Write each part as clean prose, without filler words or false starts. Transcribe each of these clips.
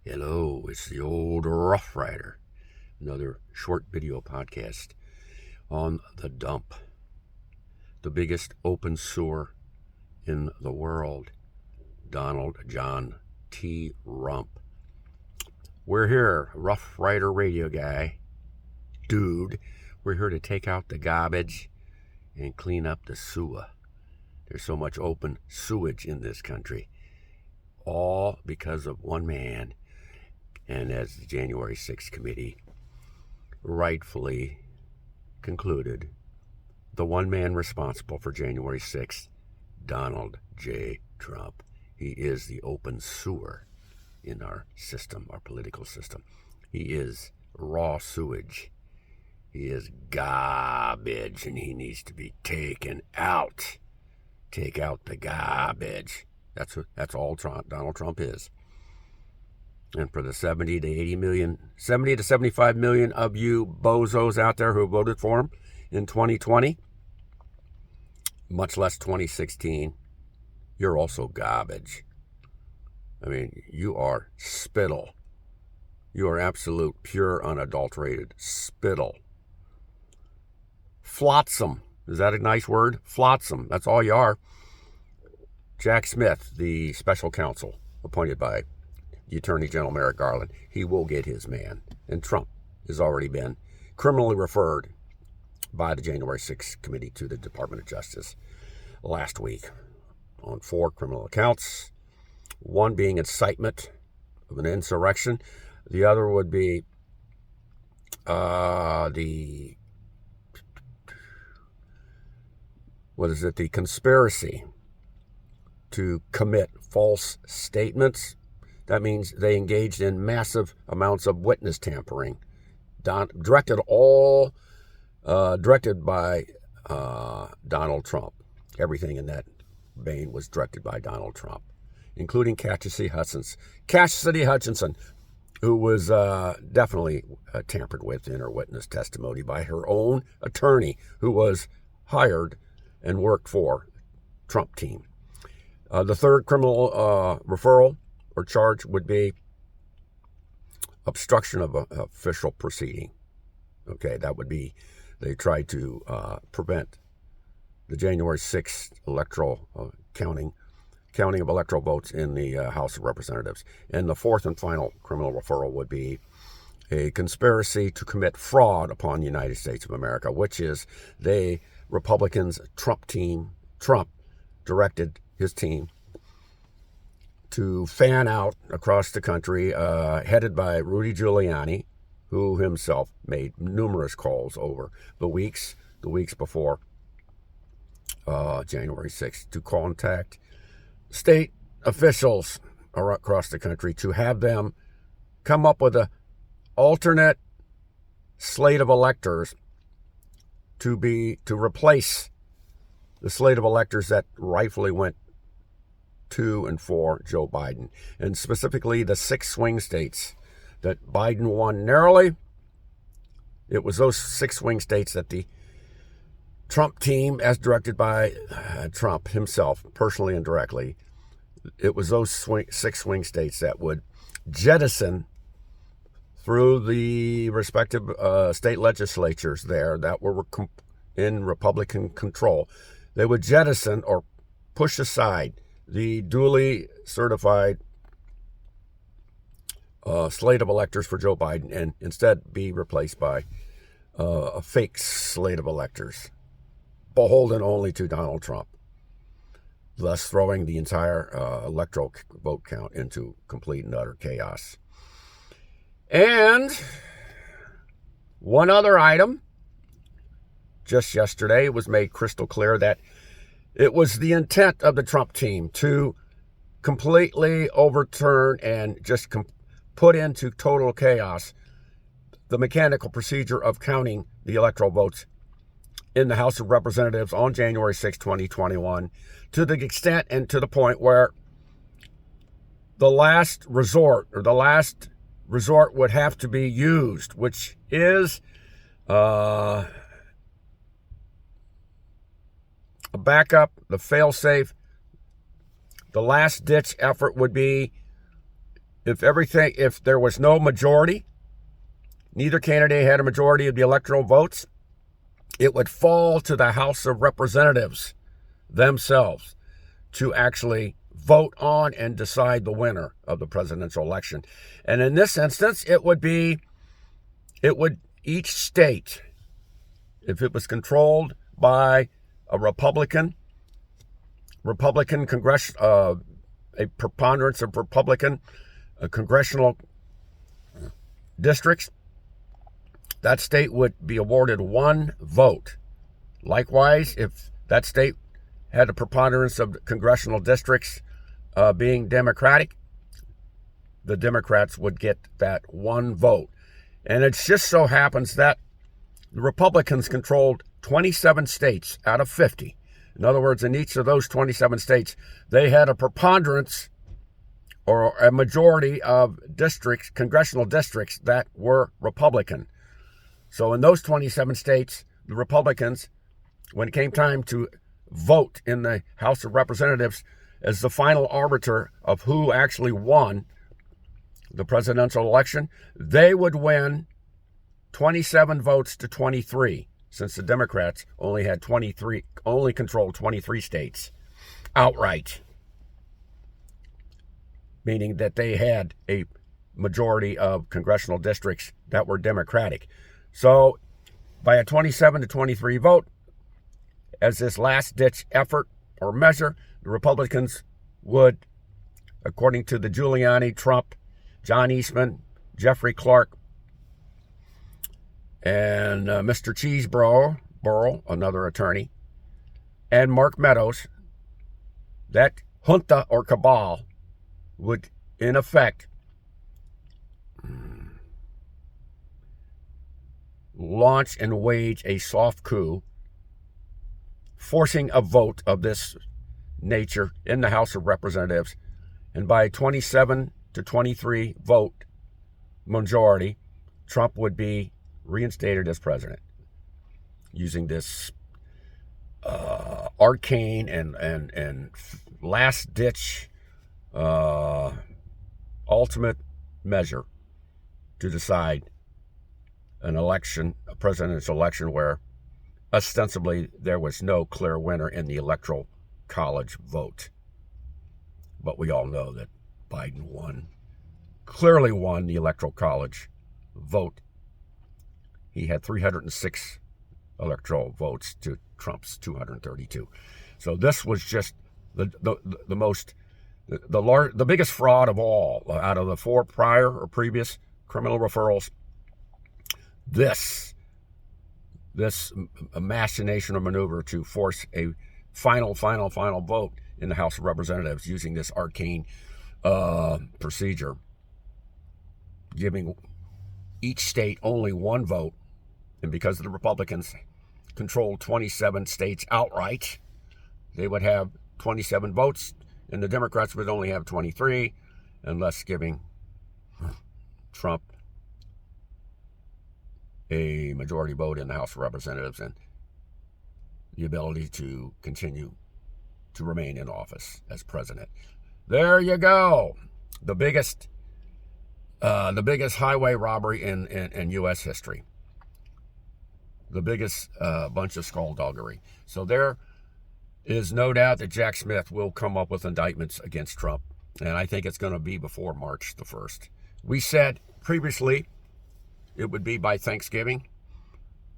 Hello, it's the old Rough Rider. Another short video podcast on the dump. The biggest open sewer in the world. Donald John T. Rump. We're here, Rough Rider radio guy. Dude, we're here to take out the garbage and clean up the sewer. There's so much open sewage in this country. All because of one man. And as the January 6th committee rightfully concluded, the one man responsible for January 6th, Donald J. Trump. He is the open sewer in our system, our political system. He is raw sewage. He is garbage, and he needs to be taken out. Take out the garbage. That's all Donald Trump is. And for the 70 to 75 million of you bozos out there who voted for him in 2020, much less 2016, you're also garbage. I mean, you are spittle. You are absolute, pure, unadulterated spittle. Flotsam. Is that a nice word? Flotsam. That's all you are. Jack Smith, the special counsel appointed by the Attorney General Merrick Garland, he will get his man. And Trump has already been criminally referred by the January 6th committee to the Department of Justice last week on 4 criminal accounts, one being incitement of an insurrection. The other would be the conspiracy to commit false statements. That means they engaged in massive amounts of witness tampering, directed by Donald Trump. Everything in that vein was directed by Donald Trump, including Cassidy Hutchinson, who was definitely tampered with in her witness testimony by her own attorney, who was hired and worked for Trump team. The third criminal referral or charge would be obstruction of an official proceeding. Okay, that would be, they tried to prevent the January 6th electoral counting of electoral votes in the House of Representatives. And the fourth and final criminal referral would be a conspiracy to commit fraud upon the United States of America, which is Republicans, Trump directed his team to fan out across the country, headed by Rudy Giuliani, who himself made numerous calls over the weeks before January 6th to contact state officials across the country to have them come up with an alternate slate of electors to replace the slate of electors that rightfully went to and for Joe Biden, and specifically the 6 swing states that Biden won narrowly. It was those 6 swing states that the Trump team, as directed by Trump himself, personally and directly, it was those 6 swing states that would jettison through the respective state legislatures there that were in Republican control. They would jettison or push aside the duly certified slate of electors for Joe Biden and instead be replaced by a fake slate of electors, beholden only to Donald Trump, thus throwing the entire electoral vote count into complete and utter chaos. And one other item, just yesterday, it was made crystal clear that it was the intent of the Trump team to completely overturn and just put into total chaos the mechanical procedure of counting the electoral votes in the House of Representatives on January 6, 2021, to the extent and to the point where the last resort would have to be used, which is a backup, the fail-safe. The last-ditch effort would be if there was no majority, neither candidate had a majority of the electoral votes, it would fall to the House of Representatives themselves to actually vote on and decide the winner of the presidential election. And in this instance, each state, if it was controlled by a Republican congressional, a preponderance of Republican congressional districts, that state would be awarded one vote. Likewise, if that state had a preponderance of congressional districts being Democratic, the Democrats would get that one vote. And it just so happens that the Republicans controlled 27 states out of 50. In other words, in each of those 27 states, they had a preponderance or a majority of districts, congressional districts, that were Republican. So in those 27 states, the Republicans, when it came time to vote in the House of Representatives as the final arbiter of who actually won the presidential election, they would win 27 votes to 23, since the Democrats only controlled 23 states outright, meaning that they had a majority of congressional districts that were Democratic. So by a 27 to 23 vote, as this last-ditch effort or measure, the Republicans would, according to the Giuliani, Trump, John Eastman, Jeffrey Clark, and Mr. Cheeseborough, another attorney, and Mark Meadows, that junta or cabal would, in effect, launch and wage a soft coup, forcing a vote of this nature in the House of Representatives, and by 27 to 23 vote majority, Trump would be reinstated as president, using this arcane and last-ditch ultimate measure to decide an election, a presidential election, where ostensibly there was no clear winner in the Electoral College vote. But we all know that Biden clearly won the Electoral College vote. He had 306 electoral votes to Trump's 232. So this was just the biggest fraud of all out of the four prior or previous criminal referrals. This machination or maneuver to force a final vote in the House of Representatives using this arcane procedure, giving each state only one vote. And because the Republicans controlled 27 states outright, they would have 27 votes, and the Democrats would only have 23, and thus giving Trump a majority vote in the House of Representatives and the ability to continue to remain in office as president. There you go. The biggest highway robbery in U.S. history. The biggest bunch of skullduggery. So there is no doubt that Jack Smith will come up with indictments against Trump, and I think it's going to be before March the 1st. We said previously it would be by Thanksgiving,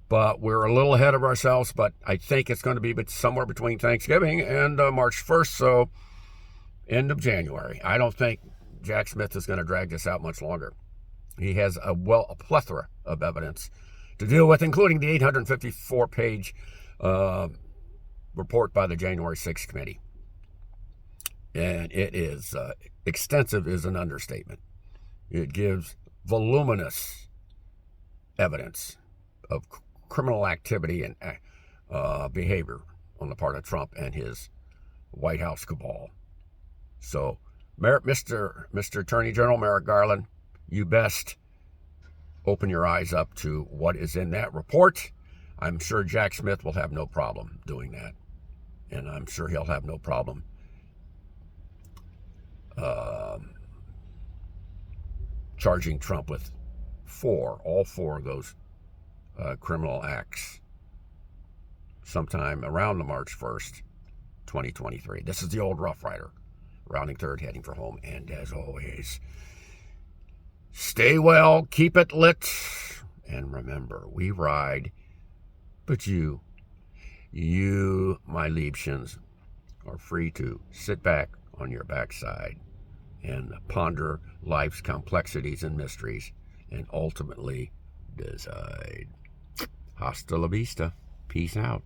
but we're a little ahead of ourselves, but I think it's going to be somewhere between Thanksgiving and March 1st, so end of January. I don't think Jack Smith is going to drag this out much longer. He has a plethora of evidence to deal with, including the 854-page report by the January 6th committee. And it is extensive is an understatement. It gives voluminous evidence of criminal activity and behavior on the part of Trump and his White House cabal. So, Mr. Attorney General Merrick Garland, you best open your eyes up to what is in that report. I'm sure Jack Smith will have no problem doing that. And I'm sure he'll have no problem charging Trump with all four of those criminal acts sometime around the March 1st, 2023. This is the old Rough Rider, rounding third, heading for home. And as always, stay well, keep it lit, and remember, we ride, but you, my Liebchens, are free to sit back on your backside and ponder life's complexities and mysteries and ultimately decide. Hasta la vista. Peace out.